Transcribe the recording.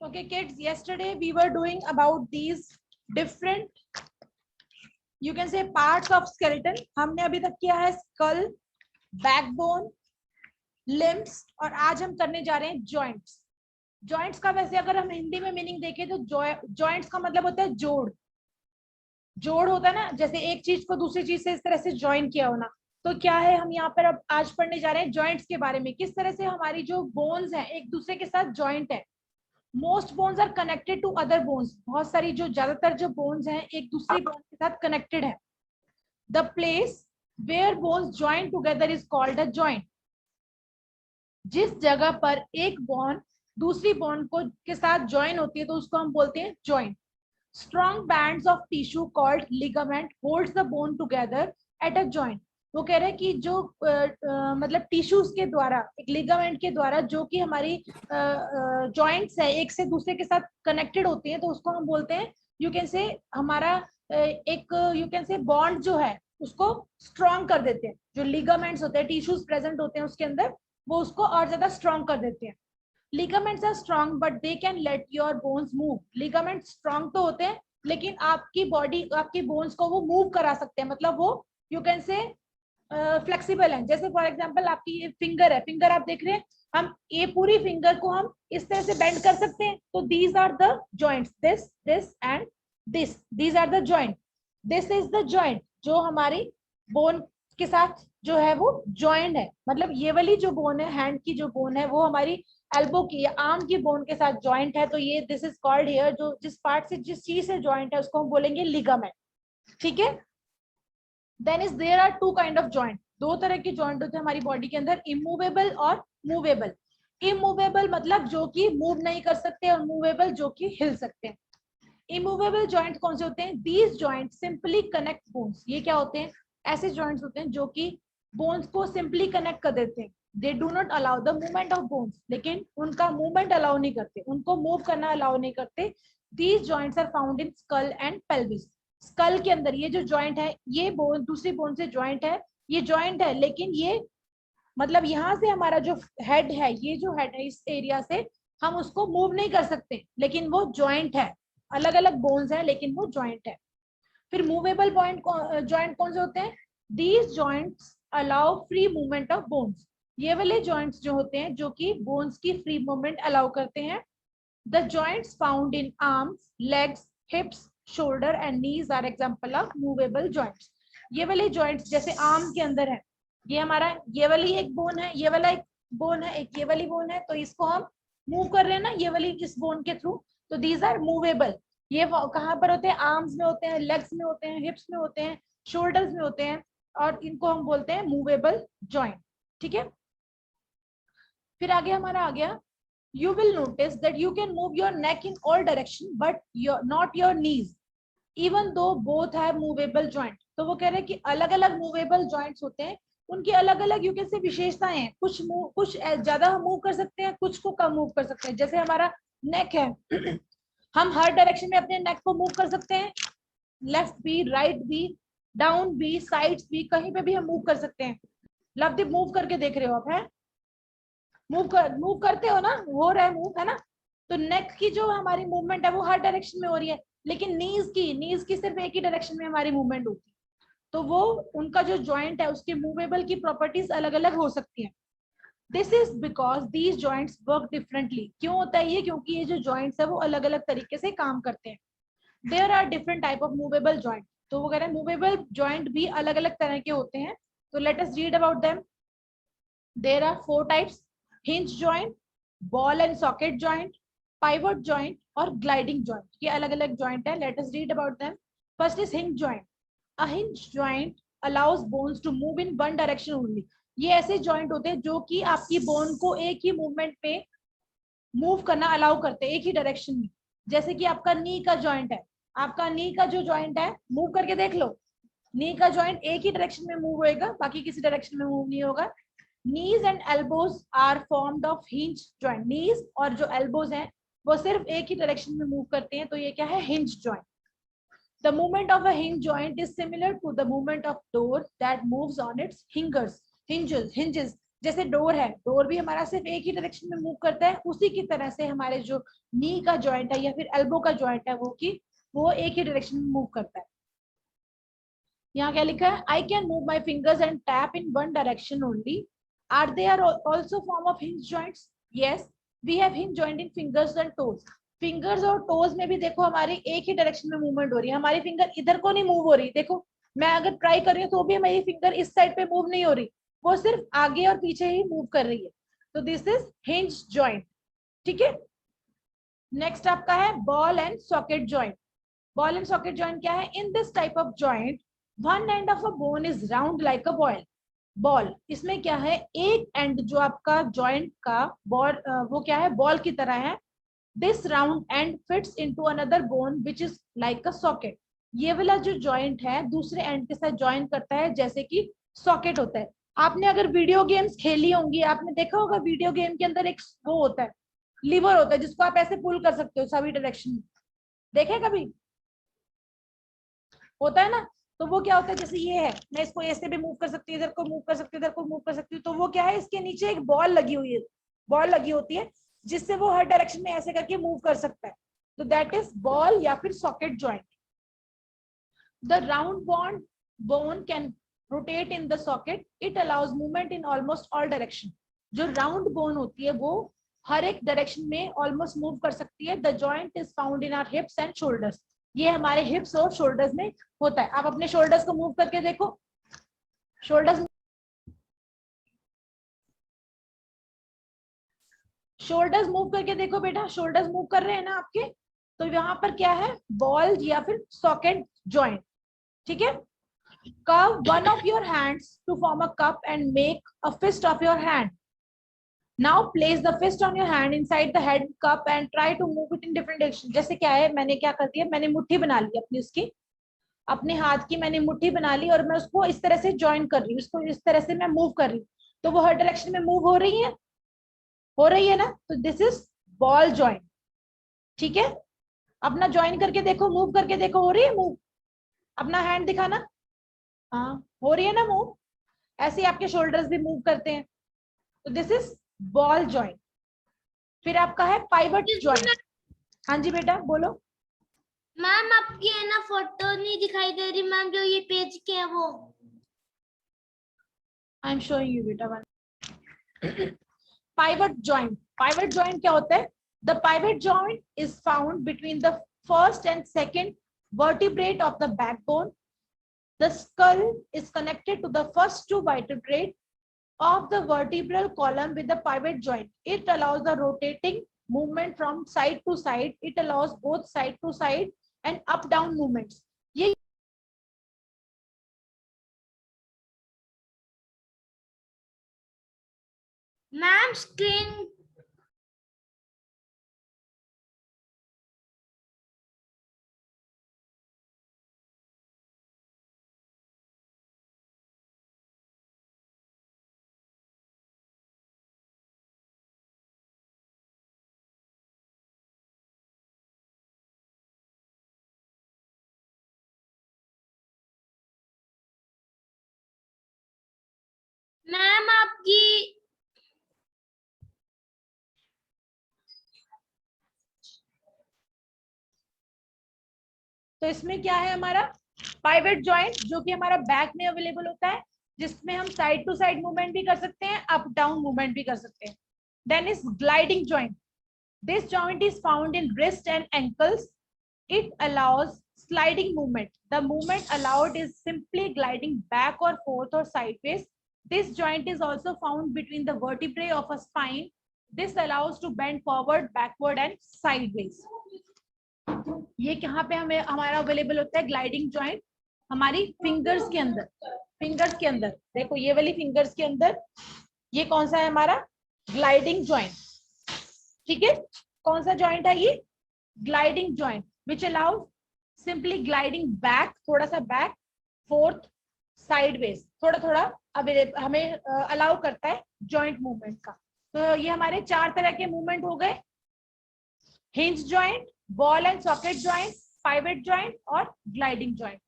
Okay, kids, yesterday we were doing about these different, you can say, parts of skeleton. हमने अभी तक किया है skull, backbone, limbs, और आज हम करने जा रहे हैं joints. Joints का वैसे अगर हम हिंदी में मीनिंग देखें तो joints का मतलब होता है जोड़. जोड़ होता है ना, जैसे एक चीज को दूसरी चीज से इस तरह से ज्वाइन किया होना. तो क्या है, हम यहाँ पर अब आज पढ़ने जा रहे हैं जॉइंट्स के बारे में, किस तरह से हमारी जो बोन्स हैं एक दूसरे के साथ जॉइंट है. Most bones are connected to other bones. बहुत सारी जो ज्यादातर जो बोन्स हैं एक दूसरी बोन के साथ कनेक्टेड है. The place where bones join together is called a joint. जिस जगह पर एक बोन दूसरी बोन को के साथ ज्वाइन होती है तो उसको हम बोलते हैं joint. Strong bands of tissue called ligament holds the bone together at a joint. वो कह रहे हैं कि जो मतलब टिश्यूज के द्वारा, एक लिगामेंट के द्वारा जो कि हमारी जॉइंट्स है एक से दूसरे के साथ कनेक्टेड होती हैं, तो उसको हम बोलते हैं, यू कैन से, हमारा एक यू कैन से बॉन्ड जो है उसको स्ट्रॉन्ग कर देते हैं. जो लिगामेंट्स होते हैं, टिश्यूज प्रेजेंट होते हैं उसके अंदर, वो उसको और ज्यादा स्ट्रॉन्ग कर देते हैं. Ligaments are strong but they can let your bones move. Ligaments strong तो होते हैं लेकिन आपकी बॉडी, आपकी बोन्स को वो मूव करा सकते हैं. मतलब वो यू कैन से फ्लेक्सिबल है. जैसे फॉर एग्जांपल आपकी ये फिंगर है, फिंगर आप देख रहे हैं, हम ये पूरी फिंगर को हम इस तरह से बेंड कर सकते हैं. तो these are the joints, this and this, these are the joint. This is the joint जो हमारी बोन के साथ जो है वो जॉइंट है. मतलब ये वाली जो बोन है, हैंड की जो बोन है, वो हमारी एल्बो की या आर्म की बोन के साथ जॉइंट है. तो ये दिस इज कॉल्ड हियर, जो जिस पार्ट से, जिस चीज से जॉइंट है उसको हम बोलेंगे लिगामेंट. ठीक है. Then is there are two kind of joint. दो तरह के जॉइंट होते हैं हमारी बॉडी के अंदर, इमूवेबल और मूवेबल. इमूवेबल मतलब जो कि मूव नहीं कर सकते, और मूवेबल जो कि हिल सकते हैं. इमूवेबल जॉइंट कौन से होते हैं? These joint simply connect bones. ये क्या होते हैं? ऐसे जॉइंट्स होते हैं जो कि बोन्स को सिंपली कनेक्ट कर देते हैं. They do not allow the movement of bones. लेकिन उनका मूवमेंट अलाउ नहीं करते, उनको मूव करना अलाउ नहीं करते. These joints are found in skull and pelvis. Skull के अंदर ये जो जॉइंट है, ये बोन दूसरी बोन से जॉइंट है, ये जॉइंट है, लेकिन ये मतलब यहाँ से हमारा जो हेड है, ये जो हेड है इस एरिया से हम उसको मूव नहीं कर सकते, लेकिन वो जॉइंट है. अलग अलग बोन्स हैं लेकिन वो जॉइंट है. फिर मूवेबल जॉइंट कौन से होते हैं? These joints allow free movement of bones. ये वाले जॉइंट्स जो होते हैं जो कि बोन्स की फ्री मूवमेंट अलाउ करते हैं. The joints found in arms, legs, hips, shoulder and knees are example of movable joints. ये वाले जॉइंट्स जैसे आर्म के अंदर है, ये हमारा ये वाली एक बोन है, ये वाला एक बोन है, एक ये वाली बोन है, तो इसको हम मूव कर रहे हैं ना ये वाली इस बोन के थ्रू, तो दीज आर मूवेबल. ये कहाँ पर होते हैं? आर्म्स में होते हैं, लेग्स में होते हैं, हिप्स में होते हैं, शोल्डर्स में होते हैं, और इनको हम बोलते हैं मूवेबल जॉइंट. ठीक है. फिर आगे हमारा आ गया, you will notice that you can move your neck in all direction but not your knees even though both have movable joint. तो वो कह रहे हैं कि अलग अलग मूवेबल जॉइंट्स होते हैं, उनकी अलग अलग यू कैन से विशेषताएं हैं. कुछ ज्यादा हम मूव कर सकते हैं, कुछ को कम मूव कर सकते हैं. जैसे हमारा नेक है, हम हर डायरेक्शन में अपने नेक को मूव कर सकते हैं, लेफ्ट भी, राइट भी, डाउन भी, साइड्स भी, कहीं पे भी हम मूव कर सकते हैं. लवदीप मूव करके देख रहे हो आप, है मूव करते हो ना, हो रहा है मूव, है ना. तो नेक की जो हमारी मूवमेंट है वो हर डायरेक्शन में हो रही है, लेकिन नीज की सिर्फ एक ही डायरेक्शन में हमारी मूवमेंट होती है. तो वो उनका जो जॉइंट है उसके मूवेबल की प्रॉपर्टीज अलग अलग हो सकती हैं. This is because these joints work differently. क्यों होता है ये? क्योंकि ये जो जॉइंट्स है वो अलग अलग तरीके से काम करते हैं. There are different type of movable joint. तो वो कह रहे हैं मूवेबल जॉइंट भी अलग अलग तरह के होते हैं. तो let us read about them. There are 4 types: hinge joint, ball and socket joint, pivot joint और gliding joint. ये अलग अलग joint है. Let us read about them. First is hinge joint. A hinge joint allows bones to move in one direction only. ये ऐसे joint होते हैं जो कि आपकी bone को एक ही movement पे move करना allow करते हैं, एक ही direction में. जैसे कि आपका knee का joint है, आपका knee का जो joint है, move करके देख लो, knee का joint एक ही direction में move होएगा, बाकी किसी direction में move नहीं होगा. Knees and elbows are formed of hinge joint. Knees और जो elbows हैं वो सिर्फ एक ही डायरेक्शन में मूव करते हैं, तो ये क्या है? hinge joint. The movement of a hinge joint is similar to the movement of door that moves on its hinges. जैसे डोर है, डोर भी हमारा सिर्फ एक ही डायरेक्शन में मूव करता है, उसी की तरह से हमारे जो नी का जॉइंट है या फिर एल्बो का जॉइंट है वो एक ही डायरेक्शन में मूव करता है। यहाँ क्या लिखा है, I can move my fingers and tap in one direction only, are they are also form of hinge joints, yes we have hinge joint in fingers and toes. Fingers और toes में भी देखो हमारी एक ही डायरेक्शन में movement हो रही है, हमारी फिंगर इधर को नहीं मूव हो रही, देखो मैं अगर ट्राई कर रही हूँ तो भी हमारी फिंगर इस साइड पे मूव नहीं हो रही, वो सिर्फ आगे और पीछे ही मूव कर रही है, तो दिस इज हिंज जॉइंट। ठीक है, नेक्स्ट आपका है ball and socket joint. Ball and socket joint क्या है, in this type of joint one end of a bone is round like a ball. Ball, इसमें क्या है, एक एंड जो आपका जॉइंट का बॉल वो क्या है, बॉल की तरह है। This round and fits into another bone which is like a socket. ये वाला जो जॉइंट है दूसरे एंड के साथ जॉइन करता है जैसे कि सॉकेट होता है। आपने अगर वीडियो गेम्स खेली होंगी, आपने देखा होगा वीडियो गेम के अंदर एक वो होता है, लीवर होता है जिसको आप ऐसे पुल कर सकते हो सभी डायरेक्शन में, देखे कभी, होता है ना। तो वो क्या होता है, जैसे ये है, मैं इसको ऐसे भी मूव कर सकती हूँ, इधर को मूव कर सकती हूँ, इधर को मूव कर सकती हूँ, तो वो क्या है, इसके नीचे एक बॉल लगी हुई है, बॉल लगी होती है जिससे वो हर डायरेक्शन में ऐसे करके मूव कर सकता है, तो दैट इज बॉल या फिर socket joint. The round bone can rotate in the socket, it allows movement in almost all direction. जो राउंड बोन होती है वो हर एक डायरेक्शन में ऑलमोस्ट मूव कर सकती है। The joint is found in our hips and shoulders, ये हमारे हिप्स और शोल्डर्स में होता है। आप अपने शोल्डर्स को मूव करके देखो, शोल्डर्स शोल्डर्स मूव करके देखो बेटा, शोल्डर्स मूव कर रहे हैं ना आपके, तो यहाँ पर क्या है, बॉल या फिर सॉकेट जॉइंट। ठीक है, curve one of your hands to form a cup and make a fist of your hand. Now place the fist on your hand inside the head cup and try to move it in different direction. जैसे क्या है, मैंने क्या कर दिया, मैंने मुट्ठी बना ली अपनी, उसकी अपने हाथ की मैंने मुट्ठी बना ली और मैं उसको इस तरह से ज्वाइन कर रही हूँ, उसको इस तरह से मैं मूव कर रही हूँ, तो वो हर डायरेक्शन में मूव हो रही है ना, तो दिस इज बॉल ज्वाइन। ठीक है, अपना ज्वाइन करके देखो, मूव करके देखो, हो रही है मूव, अपना हैंड दिखाना, हाँ हो रही है ना मूव, ऐसे ही आपके शोल्डर्स भी मूव करते हैं, तो दिस इज बॉल ज्वाइंट। फिर आपका है पाइवट ज्वाइंट। हाँ जी बेटा बोलो। मैम आपकी है ना फोटो नहीं दिखाई दे रही मैम, जो ये पेज के है वो। आई एम शोइंग यू बेटा one. Pivot joint, pivot joint क्या होता है, the pivot joint is found between the first and second vertebrate of the backbone. The skull is connected to the first two vertebrae of the vertebral column with the pivot joint. It allows the rotating movement from side to side. It allows both side to side and up down movements. ये ma'am screen ma'am आपकी तो इसमें क्या है हमारा pivot joint, जो कि हमारा बैक में अवेलेबल होता है, जिसमें हम साइड टू साइड मूवमेंट भी कर सकते हैं, अप डाउन मूवमेंट भी कर सकते हैं। Then is gliding joint. This joint is found in wrist and ankles. It allows sliding movement. The movement allowed is simply gliding back or forth or sideways. This joint is also found between the vertebrae of a spine. This allows to bend forward, backward and sideways. ये कहाँ पे हमें हमारा available होता है, gliding joint हमारी fingers के अंदर, फिंगर्स के अंदर देखो, ये वाली फिंगर्स के अंदर, ये कौन सा है हमारा, ग्लाइडिंग जॉइंट। ठीक है, कौन सा जॉइंट है ये, gliding joint, which allows simply gliding back, थोड़ा सा बैक, फोर्थ, साइडवेज, थोड़ा थोड़ा हमें अलाउ करता है जॉइंट मूवमेंट का। तो ये हमारे चार तरह के मूवमेंट हो गए, hinge joint, ball and socket joint, pivot joint और ग्लाइडिंग जॉइंट।